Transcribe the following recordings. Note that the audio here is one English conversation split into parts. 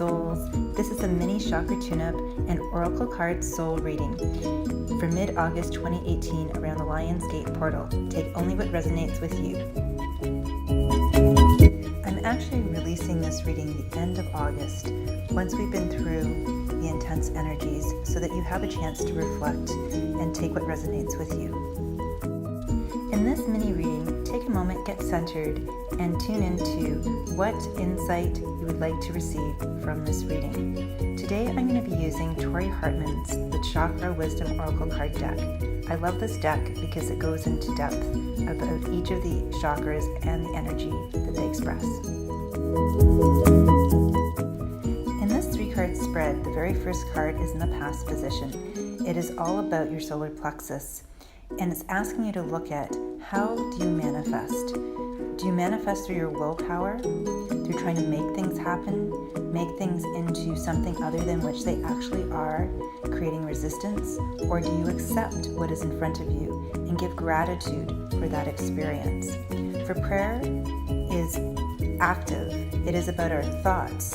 souls. This is a mini chakra tune-up and oracle card soul reading for mid-August 2018 around the Lionsgate portal. Take only what resonates with you. I'm actually releasing this reading the end of August, once we've been through the intense energies, so that you have a chance to reflect and take what resonates with you. In this mini reading, take a moment, get centered, and tune into what insight you would like to receive from this reading. Today I'm going to be using Tori Hartman's The Chakra Wisdom Oracle Card Deck. I love this deck because it goes into depth about each of the chakras and the energy that they express. In this 3-card spread, the very first card is in the past position. It is all about your solar plexus, and it's asking you to look at how do you manifest. Do you manifest through your willpower, through trying to make things happen, make things into something other than which they actually are, creating resistance? Or do you accept what is in front of you and give gratitude for that experience? For prayer is active. It is about our thoughts,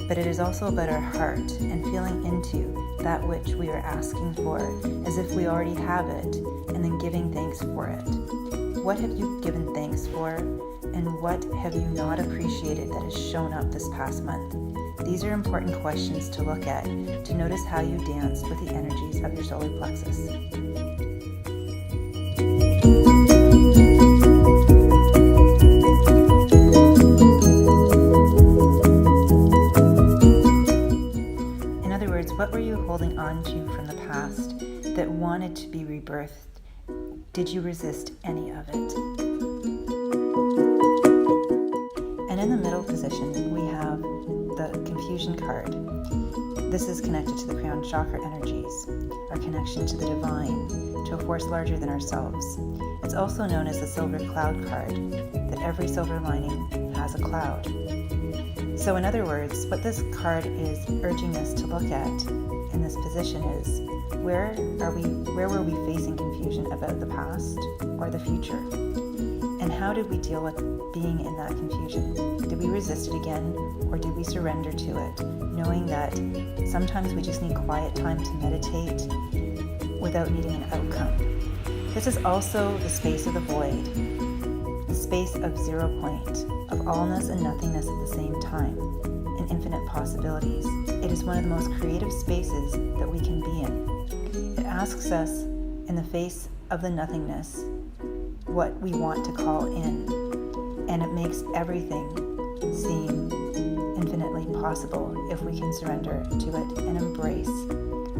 but it is also about our heart and feeling into that which we are asking for as if we already have it, and then giving thanks for it. What have you given thanks for, and what have you not appreciated that has shown up this past month? These are important questions to look at, to notice how you dance with the energies of your solar plexus. In other words, what were you holding on to from the past that wanted to be rebirthed? Did you resist any of it? And in the middle position, we have the confusion card. This is connected to the crown chakra energies, our connection to the divine, to a force larger than ourselves. It's also known as the silver cloud card, that every silver lining has a cloud. So in other words, what this card is urging us to look at in this position is, where were we facing confusion about the past or the future? And how did we deal with being in that confusion? Did we resist it again, or did we surrender to it, knowing that sometimes we just need quiet time to meditate without needing an outcome? This is also the space of the void, the space of 0 point, of allness and nothingness at the same time, and infinite possibilities. It is one of the most creative spaces that we can be in. It asks us, in the face of the nothingness, what we want to call in, and it makes everything seem infinitely possible if we can surrender to it and embrace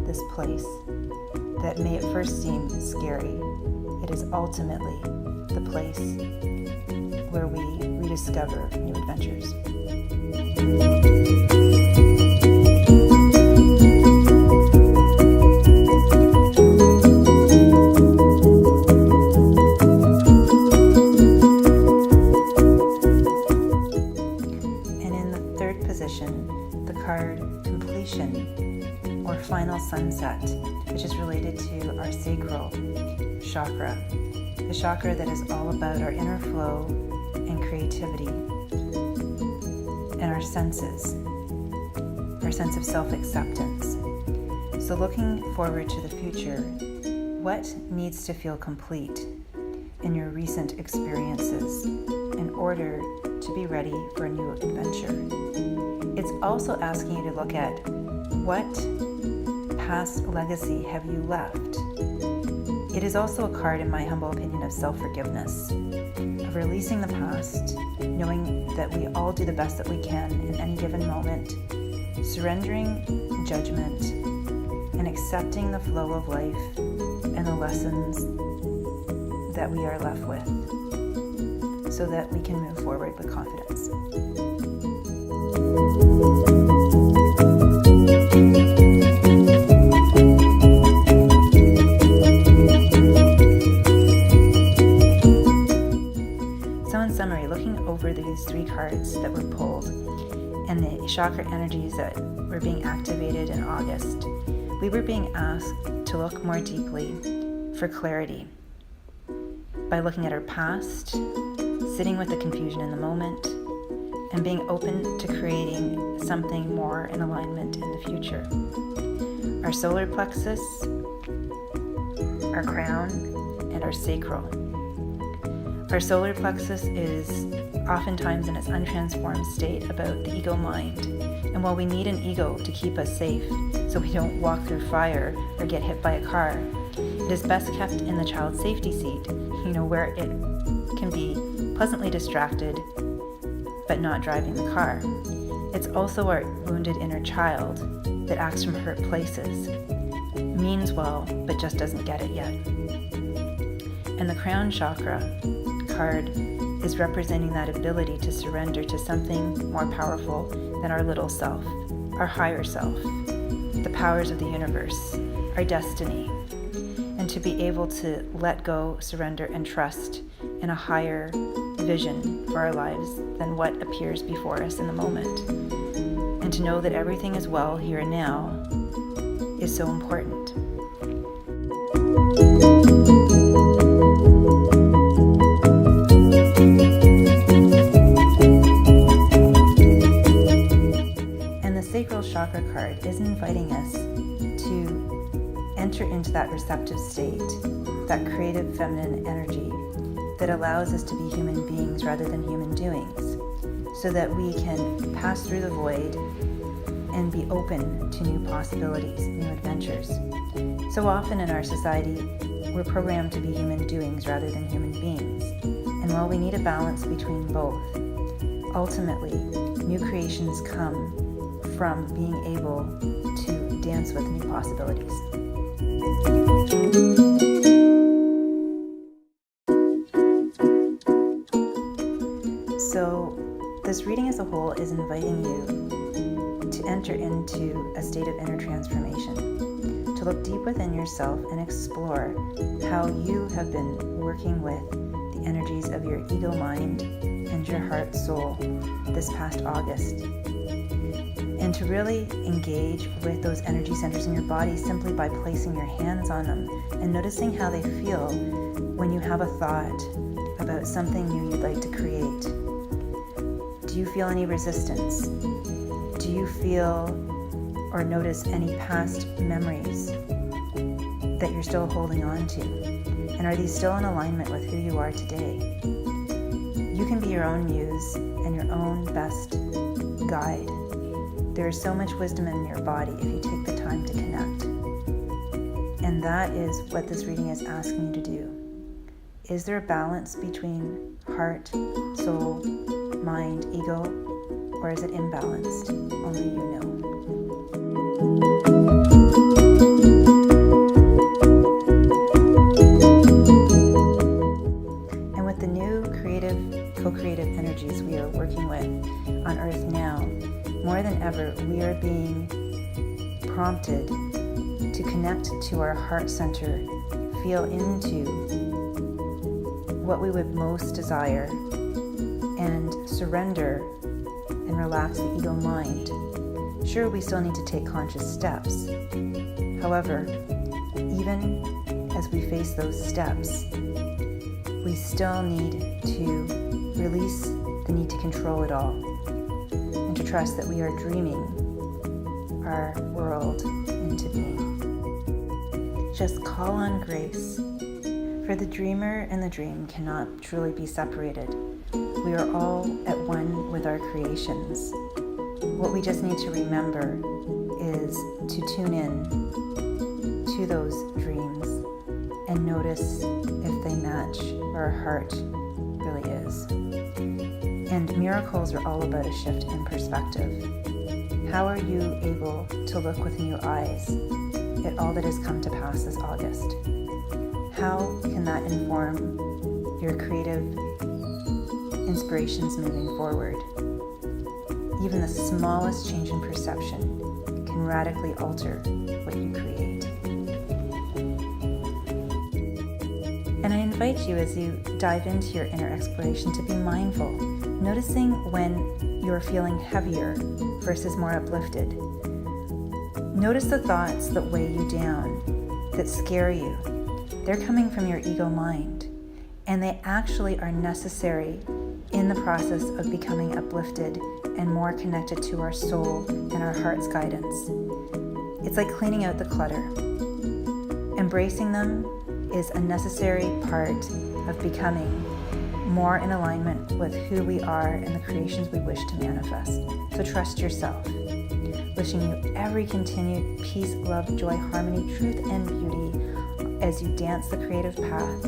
this place that may at first seem scary. It is ultimately the place where we rediscover new adventures. The card completion, or final sunset, which is related to our sacral chakra, the chakra that is all about our inner flow and creativity and our senses, our sense of self-acceptance. So looking forward to the future, what needs to feel complete in your recent experiences in order to be ready for a new adventure? It's also asking you to look at what past legacy have you left. It is also a card, in my humble opinion, of self-forgiveness, of releasing the past, knowing that we all do the best that we can in any given moment, surrendering judgment, and accepting the flow of life and the lessons that we are left with, so that we can move forward with confidence. So in summary, looking over these 3 cards that were pulled and the chakra energies that were being activated in August, we were being asked to look more deeply for clarity by looking at our past, sitting with the confusion in the moment, and being open to creating something more in alignment in the future. Our solar plexus, our crown, and our sacral. Our solar plexus is oftentimes in its untransformed state about the ego mind. And while we need an ego to keep us safe so we don't walk through fire or get hit by a car, it is best kept in the child's safety seat, where it can be pleasantly distracted but not driving the car. It's also our wounded inner child that acts from hurt places, means well, but just doesn't get it yet. And the crown chakra card is representing that ability to surrender to something more powerful than our little self, our higher self, the powers of the universe, our destiny, and to be able to let go, surrender, and trust in a higher vision for our lives than what appears before us in the moment. And to know that everything is well here and now is so important. Chakra card is inviting us to enter into that receptive state, that creative feminine energy that allows us to be human beings rather than human doings, so that we can pass through the void and be open to new possibilities, new adventures. So often in our society, we're programmed to be human doings rather than human beings. And while we need a balance between both, ultimately, new creations come from being able to dance with new possibilities. So this reading as a whole is inviting you to enter into a state of inner transformation, to look deep within yourself and explore how you have been working with the energies of your ego mind and your heart soul this past August. And to really engage with those energy centers in your body simply by placing your hands on them and noticing how they feel when you have a thought about something new you'd like to create. Do you feel any resistance? Do you feel or notice any past memories that you're still holding on to? And are these still in alignment with who you are today? You can be your own muse and your own best guide. There is so much wisdom in your body if you take the time to connect. And that is what this reading is asking you to do. Is there a balance between heart, soul, mind, ego, or is it imbalanced? Only you know. And with the new co-creative energies we are working with on Earth now, more than ever, we are being prompted to connect to our heart center, feel into what we would most desire, and surrender and relax the ego mind. Sure, we still need to take conscious steps. However, even as we face those steps, we still need to release the need to control it all. To trust that we are dreaming our world into being. Just call on grace, for the dreamer and the dream cannot truly be separated. We are all at one with our creations. What we just need to remember is to tune in to those dreams and notice if they match where our heart really is. And miracles are all about a shift in perspective. How are you able to look with new eyes at all that has come to pass this August? How can that inform your creative inspirations moving forward? Even the smallest change in perception can radically alter what you create. And I invite you, as you dive into your inner exploration, to be mindful, noticing when you're feeling heavier versus more uplifted. Notice the thoughts that weigh you down, that scare you. They're coming from your ego mind. and they actually are necessary in the process of becoming uplifted and more connected to our soul and our heart's guidance. It's like cleaning out the clutter. Embracing them is a necessary part of becoming more in alignment with who we are and the creations we wish to manifest. So trust yourself. Wishing you every continued peace, love, joy, harmony, truth, and beauty as you dance the creative path.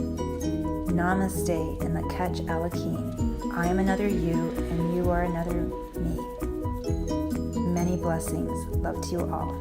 Namaste and the Catch Alakeen. I am another you and you are another me. Many blessings. Love to you all.